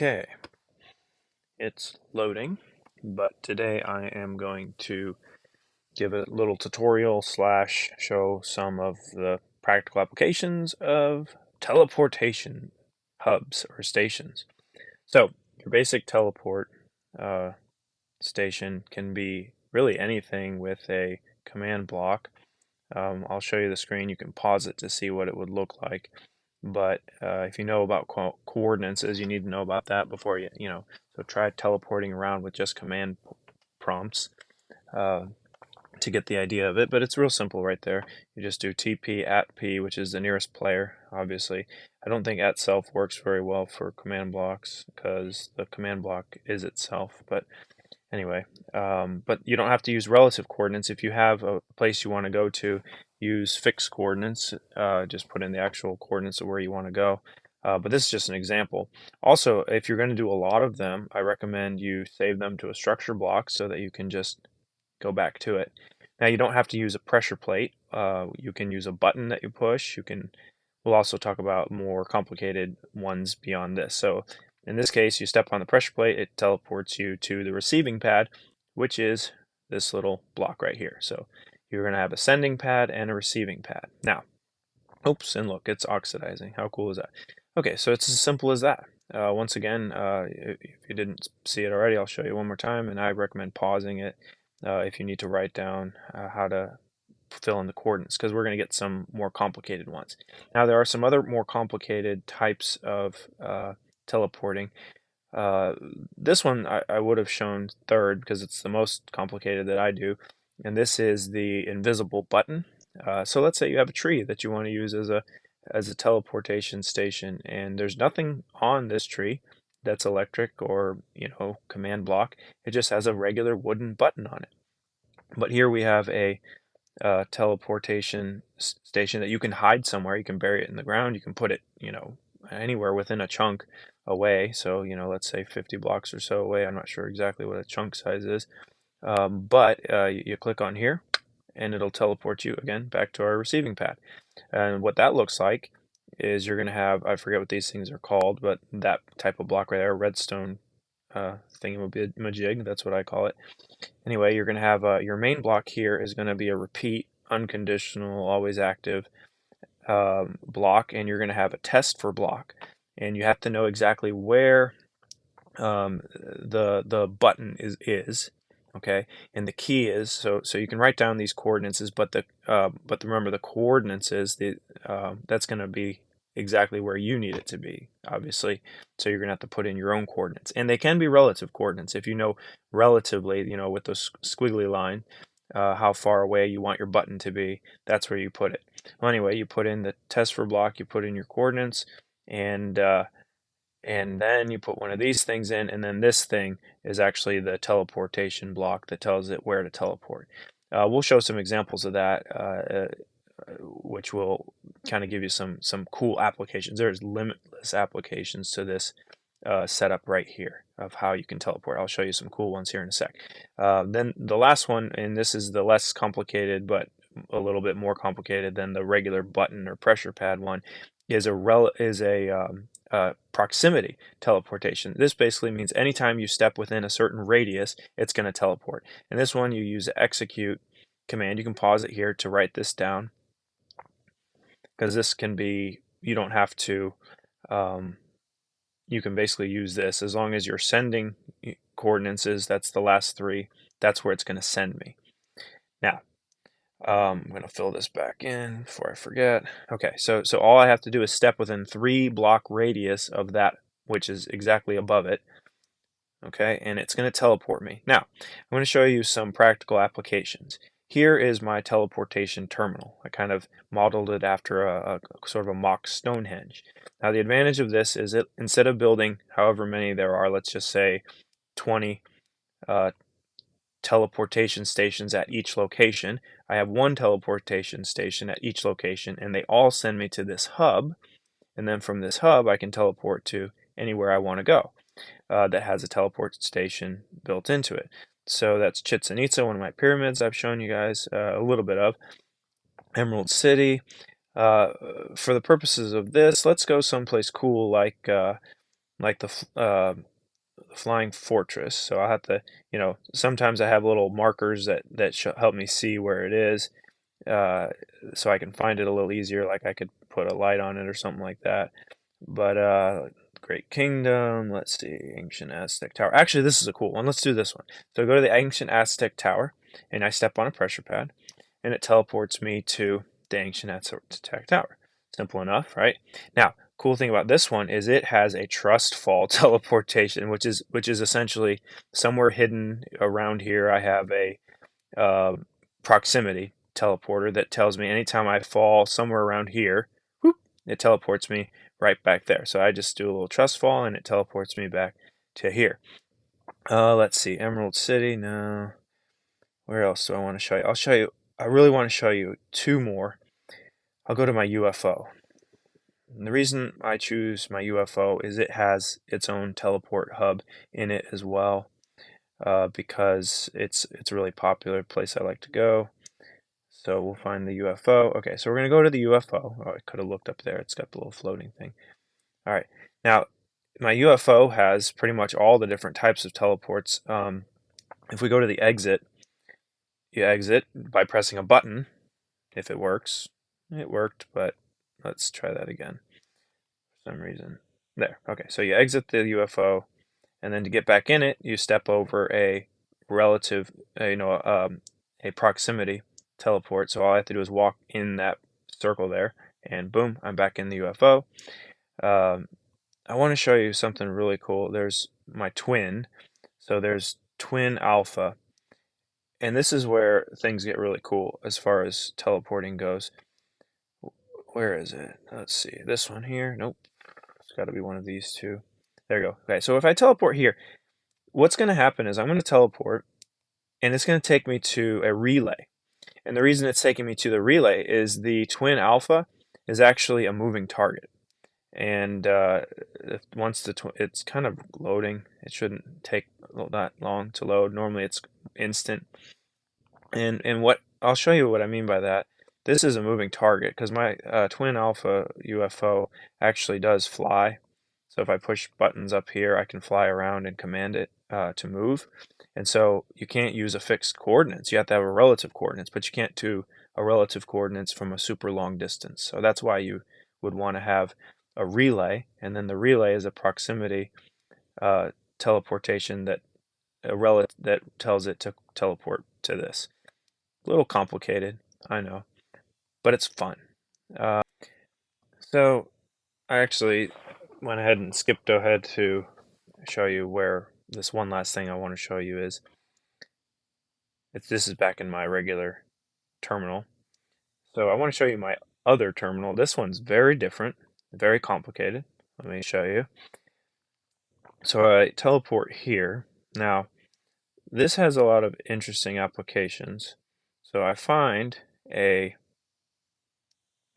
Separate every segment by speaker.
Speaker 1: Okay, it's loading, but today I am going to give a little tutorial slash show some of the practical applications of teleportation hubs or stations. So your basic teleport uh, station can be really anything with a command block. I'll show you the screen. You can pause it to see what it would look like. But if you know about coordinates, you need to know about that before you. So try teleporting around with just command prompts uh, to get the idea of it. But it's real simple right there. You just do TP at P, which is the nearest player, obviously. I don't think at self works very well for command blocks because the command block is itself. But anyway, but you don't have to use relative coordinates. If you have a place you want to go to, use fixed coordinates. Just put in the actual coordinates of where you want to go. But this is just an example. Also, if you're going to do a lot of them, I recommend you save them to a structure block so that you can just go back to it. Now, you don't have to use a pressure plate. You can use a button that you push. We'll also talk about more complicated ones beyond this. So in this case, you step on the pressure plate, it teleports you to the receiving pad, which is this little block right here. So you're going to have a sending pad and a receiving pad. Now, oops, and look, it's oxidizing. How cool is that? Okay, so it's as simple as that. Once again, if you didn't see it already, I'll show you one more time, and I recommend pausing it if you need to write down how to fill in the coordinates, because we're going to get some more complicated ones. Now, there are some other more complicated types of teleporting. Uh, this one I would have shown third because it's the most complicated that I do, and this is the invisible button. So let's say you have a tree that you want to use as a teleportation station, and there's nothing on this tree that's electric or command block. It just has a regular wooden button on it. But here we have a teleportation station that you can hide somewhere. You can bury it in the ground. You can put it, anywhere within a chunk away. So, let's say 50 blocks or so away. I'm not sure exactly what a chunk size is. But you click on here and it'll teleport you again back to our receiving pad. And what that looks like is you're going to have, I forget what these things are called, but that type of block right there, redstone thingamajig, that's what I call it. Anyway, you're going to have your main block here is going to be a repeat, unconditional, always active block, and you're going to have a test for block. And you have to know exactly where the button is, okay, and the key is so you can write down these coordinates, but remember the coordinates is that's going to be exactly where you need it to be, obviously. So you're going to have to put in your own coordinates, and they can be relative coordinates if you know relatively, with those squiggly line, how far away you want your button to be. That's where you put it. Well, anyway, you put in the test for block, you put in your coordinates, and then you put one of these things in, and then this thing is actually the teleportation block that tells it where to teleport. We'll show some examples of that, which will kind of give you some cool applications. There's limitless applications to this setup right here of how you can teleport. I'll show you some cool ones here in a sec. Then the last one, and this is the less complicated, but a little bit more complicated than the regular button or pressure pad one, is a proximity teleportation. This basically means anytime you step within a certain radius, it's going to teleport. And this one, you use the execute command. You can pause it here to write this down, because this can be, you don't have to, you can basically use this as long as you're sending coordinates, that's the last three, that's where it's going to send me. Now, I'm going to fill this back in before I forget. Okay, so all I have to do is step within 3 block radius of that, which is exactly above it. Okay, and it's going to teleport me. Now, I'm going to show you some practical applications. Here is my teleportation terminal. I kind of modeled it after a sort of a mock Stonehenge. Now, the advantage of this is that instead of building however many there are, let's just say 20 teleportation stations at each location. I have one teleportation station at each location, and they all send me to this hub. And then from this hub, I can teleport to anywhere I want to go that has a teleport station built into it. So that's Chichen Itza, one of my pyramids I've shown you guys a little bit of. Emerald City. For the purposes of this, let's go someplace cool like like flying fortress. So I have to, sometimes I have little markers that help me see where it is, uh, so I can find it a little easier. Like I could put a light on it or something like that. But Great Kingdom, let's see, Ancient Aztec Tower. Actually, this is a cool one. Let's do this one. So go to the Ancient Aztec Tower, and I step on a pressure pad, and it teleports me to the Ancient Aztec Tower. Simple enough, right? Now, cool thing about this one is it has a trust fall teleportation, which is essentially somewhere hidden around here. I have a uh, proximity teleporter that tells me anytime I fall somewhere around here, whoop, it teleports me right back there. So I just do a little trust fall and it teleports me back to here. Let's see, Emerald City. No, where else do I want to show you? I'll show you. I really want to show you two more. I'll go to my UFO. And the reason I choose my UFO is it has its own teleport hub in it as well, because it's a really popular place I like to go. So we'll find the UFO. Okay, so we're going to go to the UFO. Oh, I could have looked up there. It's got the little floating thing. All right. Now, my UFO has pretty much all the different types of teleports. If we go to the exit, you exit by pressing a button, if it works. It worked, but let's try that again for some reason. There. Okay, so you exit the UFO, and then to get back in it, you step over a relative, a proximity teleport. So all I have to do is walk in that circle there, and boom, I'm back in the UFO. Um, I want to show you something really cool. There's my twin. So there's twin alpha, and this is where things get really cool as far as teleporting goes. Where is it? Let's see. This one here. Nope. It's got to be one of these two. There you go. Okay, so if I teleport here, what's going to happen is I'm going to teleport, and it's going to take me to a relay. And the reason it's taking me to the relay is the twin alpha is actually a moving target. And once it's kind of loading, it shouldn't take that long to load. Normally it's instant. And what I'll show you what I mean by that. This is a moving target because my twin alpha UFO actually does fly. So if I push buttons up here, I can fly around and command it to move. And so you can't use a fixed coordinates. You have to have a relative coordinates, but you can't do a relative coordinates from a super long distance. So that's why you would want to have a relay, and then the relay is a proximity teleportation that tells it to teleport to this. A little complicated, I know, but it's fun. Uh, so I actually went ahead and skipped ahead to show you where this one last thing I want to show you is. This is back in my regular terminal. So I want to show you my other terminal. This one's very different, very complicated. Let me show you. So I teleport here. Now, this has a lot of interesting applications. So I find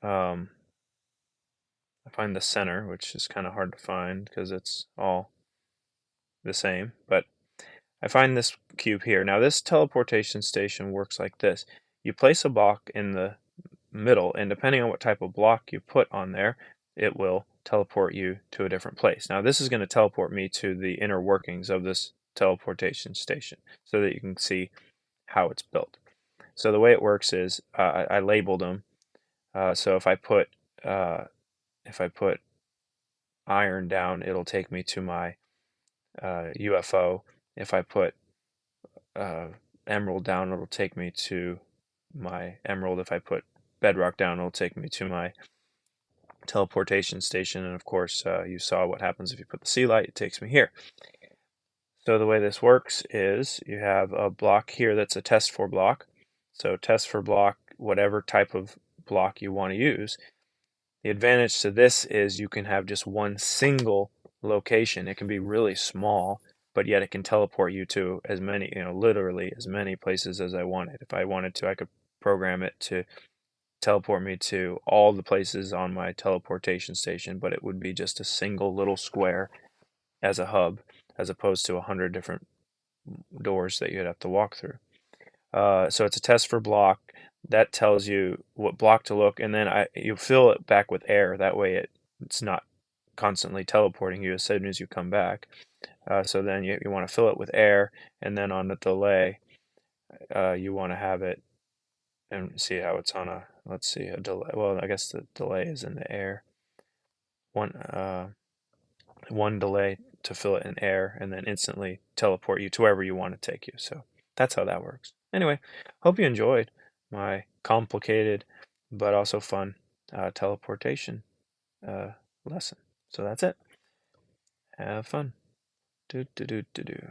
Speaker 1: um, I find the center, which is kind of hard to find because it's all the same, but I find this cube here. Now this teleportation station works like this. You place a block in the middle, and depending on what type of block you put on there, it will teleport you to a different place. Now this is going to teleport me to the inner workings of this teleportation station so that you can see how it's built. So the way it works is I labeled them. So if I put iron down, it'll take me to my UFO. If I put emerald down, it'll take me to my emerald. If I put bedrock down, it'll take me to my teleportation station. And of course, you saw what happens if you put the sea light, it takes me here. So the way this works is you have a block here that's a test for block. So test for block, whatever type of block you want to use. The advantage to this is you can have just one single location. It can be really small, but yet it can teleport you to as many, literally as many places as I wanted. If I wanted to, I could program it to teleport me to all the places on my teleportation station, but it would be just a single little square as a hub, as opposed to 100 different doors that you'd have to walk through. So it's a test for block that tells you what block to look, and then you fill it back with air. That way it's not constantly teleporting you as soon as you come back. So then you want to fill it with air, and then on the delay, you want to have it and see how it's on a, let's see, a delay. Well, I guess the delay is in the air. One, one delay to fill it in air, and then instantly teleport you to wherever you want to take you. So that's how that works. Anyway, hope you enjoyed my complicated but also fun teleportation lesson. So that's it. Have fun. Do do do do do.